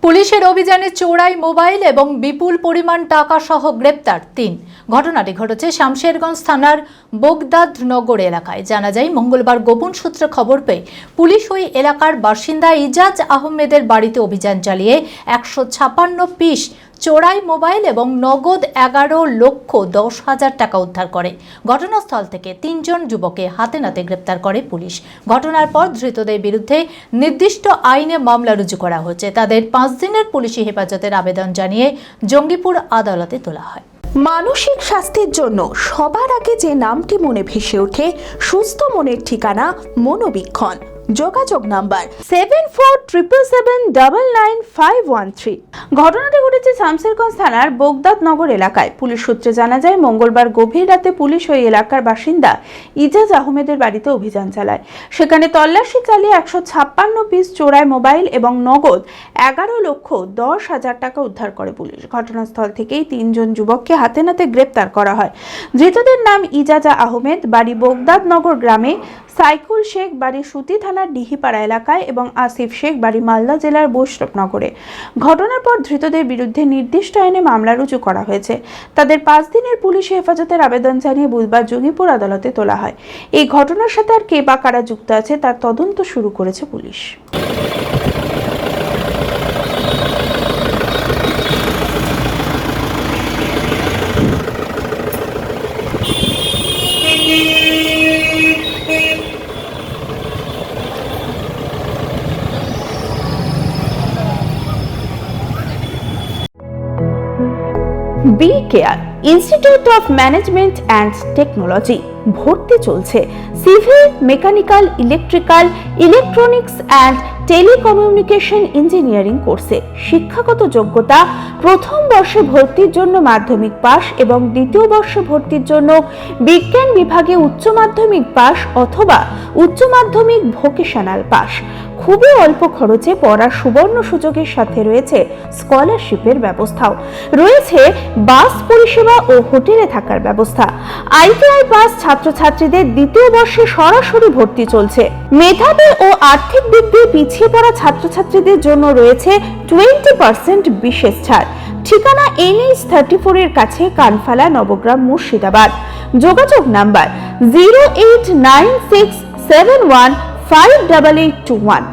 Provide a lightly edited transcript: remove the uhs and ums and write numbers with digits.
পুলিশের অভিযানে চোরাই মোবাইল এবং বিপুল পরিমাণ টাকা সহ গ্রেপ্তার ৩। ঘটনাটি ঘটেছে শামশেরগঞ্জ থানার বোগদাদনগর এলাকায়। জানা যায়, মঙ্গলবার গোপন সূত্রে খবর পেয়ে পুলিশ ওই এলাকার বাসিন্দা ইজাজ আহমেদের বাড়িতে অভিযান চালিয়ে ১৫৬ পিস চোরাই মোবাইল এবং নগদ ১১,১০,০০০ টাকা উদ্ধার করে। ঘটনাস্থল থেকে ৩ জন যুবককে হাতে নাতে গ্রেপ্তার করে পুলিশ। ঘটনার পর ধৃতদের বিরুদ্ধে নির্দিষ্ট আইনে মামলা রুজু করা হয়েছে। তাদের ৫ দিনের পুলিশি হেফাজতের আবেদন জানিয়ে জঙ্গিপুর আদালতে তোলা হয়। মানসিক স্বাস্থ্যের জন্য সবার আগে যে নামটি মনে ভেসে ওঠে, সুস্থ মনের ঠিকানা মনোবীক্ষণ। যোগাযোগ নাম্বার 7477799513। ঘটনাটি ঘটেছে শামশেরগঞ্জ থানার বোগদাদনগর এলাকায়। পুলিশ সূত্রে জানা যায়, মঙ্গলবার গভীর রাতে পুলিশ ওই এলাকার বাসিন্দা ইজাজ আহমেদের বাড়িতে অভিযান চালায়। সেখানে তল্লাশি চালিয়ে ১৫৬ পিস চোরাই মোবাইল এবং নগদ ১১,১০,০০০ টাকা উদ্ধার করে পুলিশ। ঘটনাস্থল থেকেই ৩ জন যুবককে হাতে নাতে গ্রেপ্তার করা হয়। ধৃতদের নাম ইজাজা আহমেদ, বাড়ি বোগদাদনগর গ্রামে, সাইকুল শেখ, বাড়ি সুতি থানার ডিহিপাড়া এলাকায় এবং আসিফ শেখ, বাড়ি মালদা জেলার বৈষ্ণবনগরে। ঘটনার পর ধৃতদের বিরুদ্ধে নির্দিষ্ট আইনে মামলা রুজু করা হয়েছে। তাদের ৫ দিনের পুলিশি হেফাজতের আবেদন জানিয়ে বুধবার জঙ্গিপুর আদালতে তোলা হয়। এই ঘটনার সাথে আর কে বা কারা যুক্ত আছে তার তদন্ত শুরু করেছে পুলিশ। B Care Institute of Management and Technology ভর্তি চলছে civil, mechanical, electrical, electronics and telecommunication engineering কোর্সে। শিক্ষাগত যোগ্যতা: প্রথম বর্ষে ভর্তির জন্য মাধ্যমিক পাস এবং দ্বিতীয় বর্ষে ভর্তির জন্য বিজ্ঞান বিভাগে উচ্চ মাধ্যমিক পাস অথবা উচ্চ মাধ্যমিক ভোকেশনাল পাস। খুবই অল্প খরচে পড়ার সুবর্ণ সুযোগের সাথে রয়েছে স্কলারশিপের ব্যবস্থাও। রয়েছে বাস পরিষেবা ও হোটেলে থাকার ব্যবস্থা। আইটিআই পাস ছাত্রছাত্রীদের দ্বিতীয় বর্ষে সরাসরি ভর্তি চলছে। মেধাবী ও আর্থিক দিক দিয়ে পিছিয়ে পড়া ছাত্রছাত্রীদের জন্য রয়েছে 20% বিশেষ ছাড়। ঠিকানা NH34 এর কাছে, কানফালা, নবগ্রাম, মুর্শিদাবাদ। যোগাযোগ নাম্বার 08967158821।